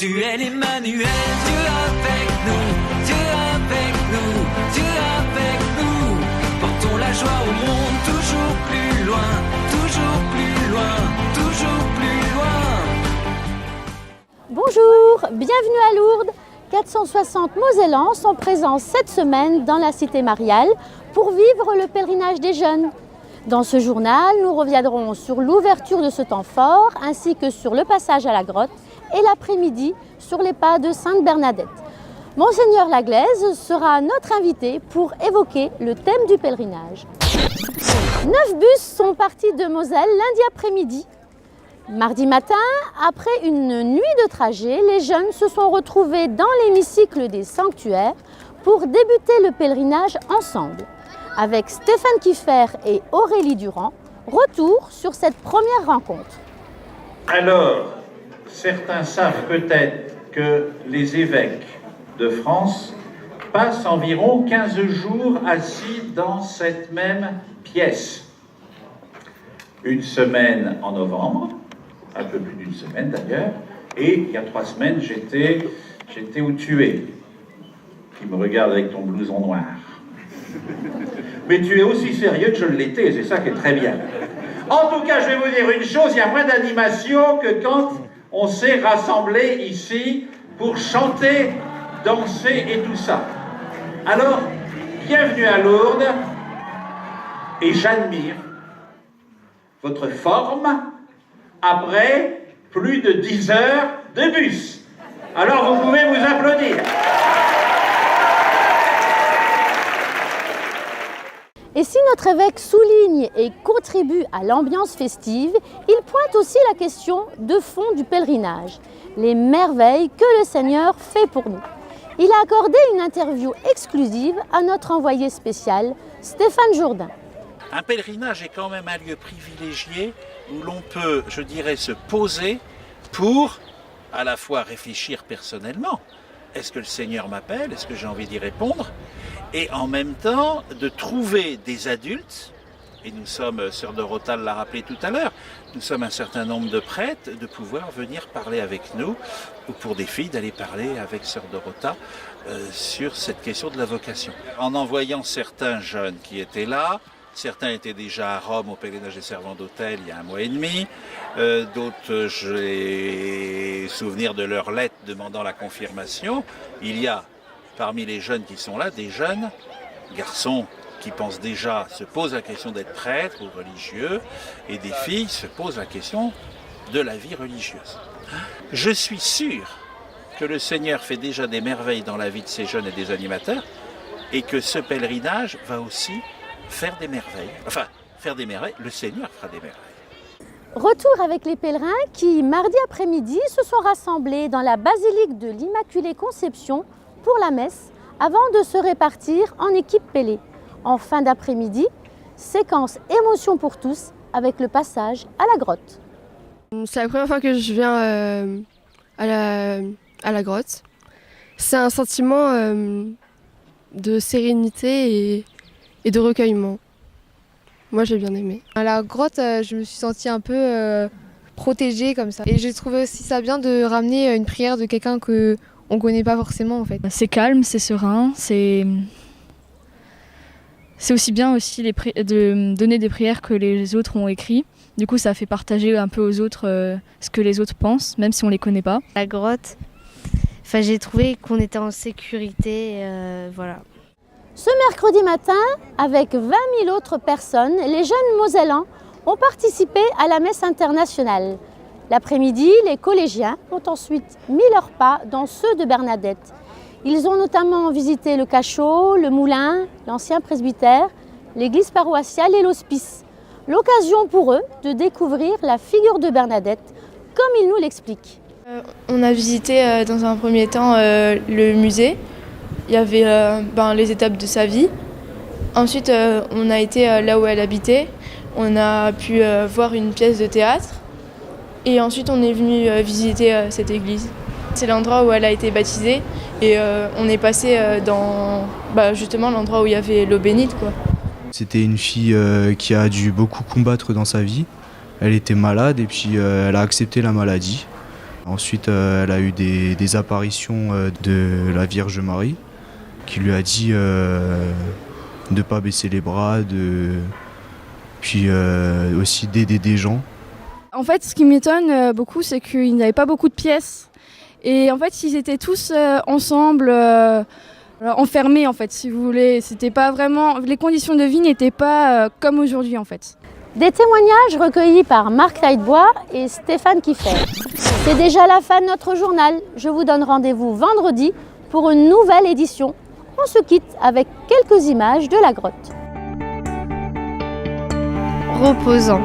Tu es l'Emmanuel, Dieu avec nous, Dieu avec nous, Dieu avec nous. Portons la joie au monde, toujours plus loin, toujours plus loin, toujours plus loin. Bonjour, bienvenue à Lourdes. 460 Mosellans sont présents cette semaine dans la cité mariale pour vivre le pèlerinage des jeunes. Dans ce journal, nous reviendrons sur l'ouverture de ce temps fort ainsi que sur le passage à la grotte et l'après-midi sur les pas de Sainte Bernadette. Monseigneur Laglaise sera notre invité pour évoquer le thème du pèlerinage. 9 bus sont partis de Moselle lundi après-midi. Mardi matin, après une nuit de trajet, les jeunes se sont retrouvés dans l'hémicycle des sanctuaires pour débuter le pèlerinage ensemble. Avec Stéphane Kiffer et Aurélie Durand, retour sur cette première rencontre. Alors, certains savent peut-être que les évêques de France passent environ 15 jours assis dans cette même pièce. Une semaine en novembre, un peu plus d'une semaine d'ailleurs, et il y a 3 semaines, j'étais où tu es, qui me regarde avec ton blouson noir. Mais tu es aussi sérieux que je l'étais, c'est ça qui est très bien. En tout cas, je vais vous dire une chose, il y a moins d'animation que quand on s'est rassemblés ici pour chanter, danser et tout ça. Alors, bienvenue à Lourdes, et j'admire votre forme après plus de 10 heures de bus. Alors, vous pouvez vous applaudir. Et si notre évêque souligne et contribue à l'ambiance festive, il pointe aussi la question de fond du pèlerinage, les merveilles que le Seigneur fait pour nous. Il a accordé une interview exclusive à notre envoyé spécial, Stéphane Jourdain. Un pèlerinage est quand même un lieu privilégié où l'on peut, je dirais, se poser pour à la fois réfléchir personnellement. Est-ce que le Seigneur m'appelle? Est-ce que j'ai envie d'y répondre? Et en même temps, de trouver des adultes, et nous sommes, Sœur Dorota l'a rappelé tout à l'heure, nous sommes un certain nombre de prêtres, de pouvoir venir parler avec nous, ou pour des filles d'aller parler avec Sœur Dorota sur cette question de la vocation. En envoyant certains jeunes qui étaient là, certains étaient déjà à Rome au pèlerinage des servants d'autel il y a 1 mois et demi, d'autres j'ai souvenir de leurs lettres demandant la confirmation. Il y a parmi les jeunes qui sont là des jeunes garçons qui pensent déjà, se posent la question d'être prêtres ou religieux, et des filles se posent la question de la vie religieuse. Je suis sûr que le Seigneur fait déjà des merveilles dans la vie de ces jeunes et des animateurs, et que ce pèlerinage va aussi faire des merveilles. Enfin, faire des merveilles, le Seigneur fera des merveilles. Retour avec les pèlerins qui, mardi après-midi, se sont rassemblés dans la basilique de l'Immaculée Conception pour la messe, avant de se répartir en équipe pélée. En fin d'après-midi, séquence émotion pour tous avec le passage à la grotte. C'est la première fois que je viens à la grotte. C'est un sentiment de sérénité et de recueillement. Moi, j'ai bien aimé. À la grotte, je me suis sentie un peu protégée comme ça. Et j'ai trouvé aussi ça bien de ramener une prière de quelqu'un qu'on ne connaît pas forcément en fait. C'est calme, c'est serein, c'est aussi bien aussi de donner des prières que les autres ont écrites. Du coup, ça fait partager un peu aux autres ce que les autres pensent, même si on ne les connaît pas. La grotte, j'ai trouvé qu'on était en sécurité, voilà. Ce mercredi matin, avec 20 000 autres personnes, les jeunes Mosellans ont participé à la messe internationale. L'après-midi, les collégiens ont ensuite mis leurs pas dans ceux de Bernadette. Ils ont notamment visité le cachot, le moulin, l'ancien presbytère, l'église paroissiale et l'hospice. L'occasion pour eux de découvrir la figure de Bernadette, comme ils nous l'expliquent. On a visité dans un premier temps le musée. Il y avait les étapes de sa vie. Ensuite, on a été là où elle habitait. On a pu voir une pièce de théâtre. Et ensuite, on est venu visiter cette église. C'est l'endroit où elle a été baptisée. Et on est passé dans justement l'endroit où il y avait l'eau bénite, quoi. C'était une fille qui a dû beaucoup combattre dans sa vie. Elle était malade et puis elle a accepté la maladie. Ensuite, elle a eu des apparitions de la Vierge Marie qui lui a dit de ne pas baisser les bras, puis aussi d'aider des gens. En fait, ce qui m'étonne beaucoup, c'est qu'il n'y avait pas beaucoup de pièces. Et en fait, ils étaient tous ensemble, enfermés, en fait, si vous voulez. C'était pas vraiment... Les conditions de vie n'étaient pas comme aujourd'hui, en fait. Des témoignages recueillis par Marc Taillebois et Stéphane Kieffer. C'est déjà la fin de notre journal. Je vous donne rendez-vous vendredi pour une nouvelle édition. On se quitte avec quelques images de la grotte. Reposant.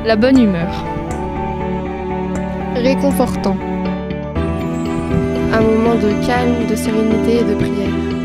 La bonne humeur. Réconfortant. Un moment de calme, de sérénité et de prière.